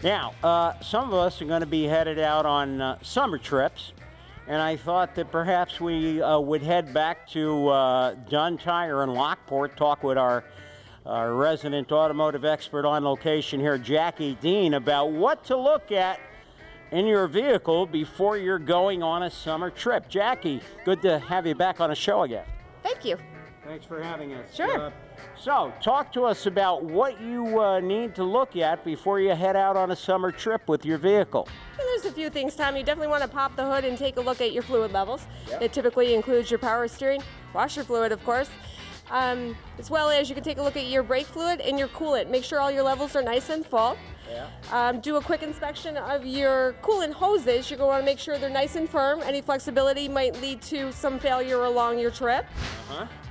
Now, some of us are going to be headed out on summer trips, and I thought that perhaps we would head back to Dunn Tire in Lockport, talk with our resident automotive expert on location here, Jacki Dean, about what to look at in your vehicle before you're going on a summer trip. Jacki, good to have you back on the show again. Thank you. Thanks for having us. Sure. So, talk to us about what you need to look at before you head out on a summer trip with your vehicle. Well, there's a few things, Tom. You definitely want to pop the hood and take a look at your fluid levels. Yep. That typically includes your power steering, washer fluid, of course, as well as you can take a look at your brake fluid and your coolant. Make sure all your levels are nice and full. Yeah. Do a quick inspection of your coolant hoses. You're going to want to make sure they're nice and firm. Any flexibility might lead to some failure along your trip.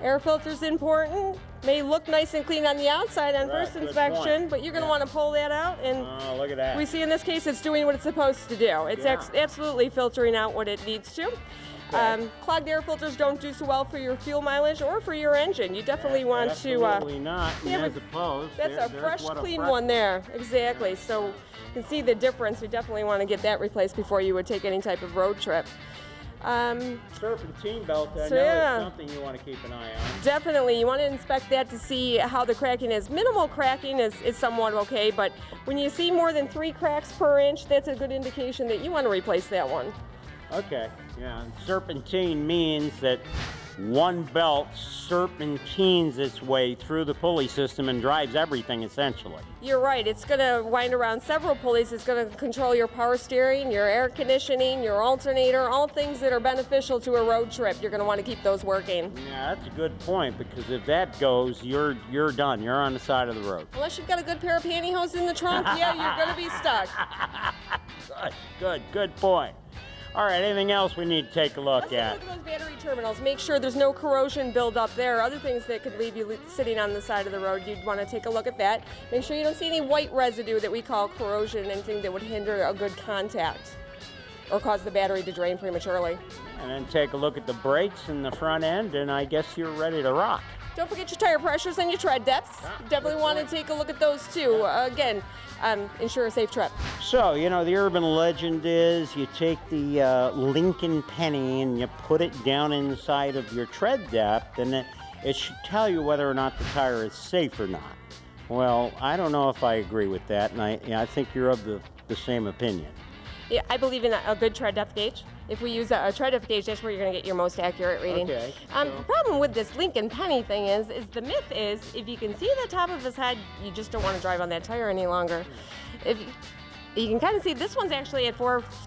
Air filter's important. May look nice and clean on the outside on Right, first good inspection, point. but you're going to want to pull that out. And Look at that. we see in this case it's doing what it's supposed to do. It's Yeah. absolutely filtering out what it needs to. Okay. Clogged air filters don't do so well for your fuel mileage or for your engine. You definitely want to. Absolutely not. yeah, As but opposed, That's a there's fresh, what clean fresh- one there. Exactly. So you can see the difference. We definitely want to get that replaced before you would take any type of road trip. Serpentine belt, I So, know yeah. is something you want to keep an eye on. Definitely, you want to inspect that to see how the cracking is. Minimal cracking is somewhat okay, but when you see more than 3 cracks per inch, that's a good indication that you want to replace that one. Okay, yeah. And serpentine means that one belt serpentines its way through the pulley system and drives everything essentially. You're right. It's going to wind around several pulleys. It's going to control your power steering, your air conditioning, your alternator, all things that are beneficial to a road trip. You're going to want to keep those working. Yeah, that's a good point, because if that goes, you're done. You're on the side of the road. Unless you've got a good pair of pantyhose in the trunk, yeah, you're going to be stuck. Good point. All right, anything else we need to take a look Let's take a at? look at those battery terminals. Make sure there's no corrosion buildup there. Other things that could leave you sitting on the side of the road, you'd want to take a look at that. Make sure you don't see any white residue that we call corrosion, anything that would hinder a good contact or cause the battery to drain prematurely. And then take a look at the brakes in the front end, and I guess you're ready to rock. Don't forget your tire pressures and your tread depths. Definitely want to take a look at those too. Again, ensure a safe trip. So, you know, the urban legend is you take the Lincoln penny and you put it down inside of your tread depth, and it should tell you whether or not the tire is safe or not. Well, I don't know if I agree with that, and I think you're of the same opinion. Yeah, I believe in a good tread depth gauge. If we use a tread depth gauge, that's where you're going to get your most accurate reading. Okay, The problem with this Lincoln penny thing is the myth is if you can see the top of his head, you just don't want to drive on that tire any longer. If you can kind of see this one's actually at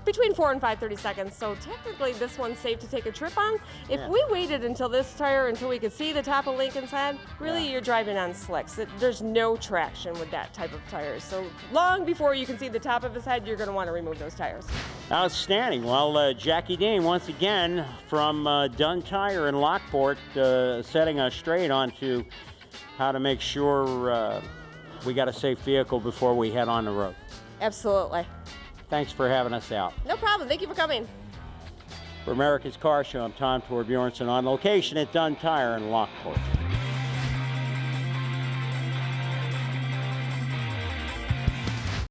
between 4 and 5/30 seconds, so technically this one's safe to take a trip on. If Yeah. we waited until we could see the top of Lincoln's head, really Yeah. you're driving on slicks. There's no traction with that type of tires. So long before you can see the top of his head, you're going to want to remove those tires. Outstanding. Well, Jacki Dean, once again, from Dunn Tire in Lockport, setting us straight onto how to make sure we got a safe vehicle before we head on the road. Absolutely. Thanks for having us out. No problem. Thank you for coming. For America's Car Show, I'm Torbjornsen on location at Dunn Tire in Lockport.